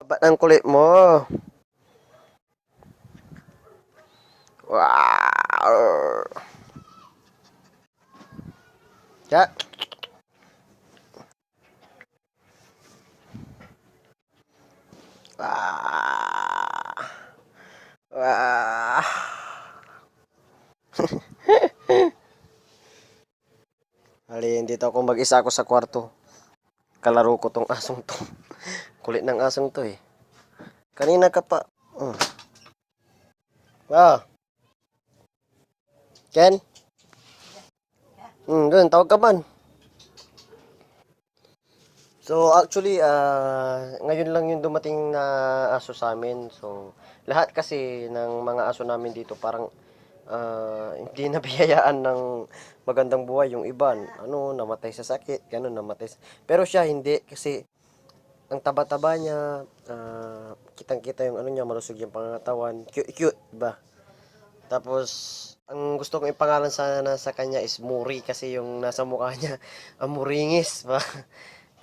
Ba't ang kulit mo? Wow! Ya. Ah. Ah. Halin, dito ako mag-isa ako sa kwarto. Kalaro ko tong asong to. Kulit ng asong to eh. Kanina ka pa. Ah, Ken? Doon, tawag ka man. So actually, ngayon lang yung dumating na aso sa amin. So lahat kasi ng mga aso namin dito parang hindi nabiyayaan ng magandang buhay. Yung iba, ano, namatay sa sakit, ganun, namatay. Pero siya hindi kasi ang taba-taba niya, kitang-kita yung ano niya, malusog yung pangangatawan, cute, cute, ba? Tapos, ang gusto kong ipangalan sana sa kanya is Muri kasi yung nasa mukha niya, ang muringis ba?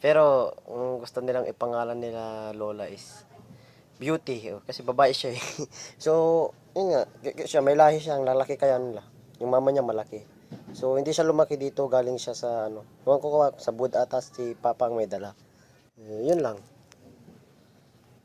Pero, ang gusto nilang ipangalan nila Lola is Beauty, kasi babae siya eh. So, yun nga, siya, may lahi siya, ang lalaki kaya nila. Yung mama niya malaki. So, hindi siya lumaki dito, galing siya sa ano, huwag ko sa Bud atas si Papa ang may dala. Yun lang.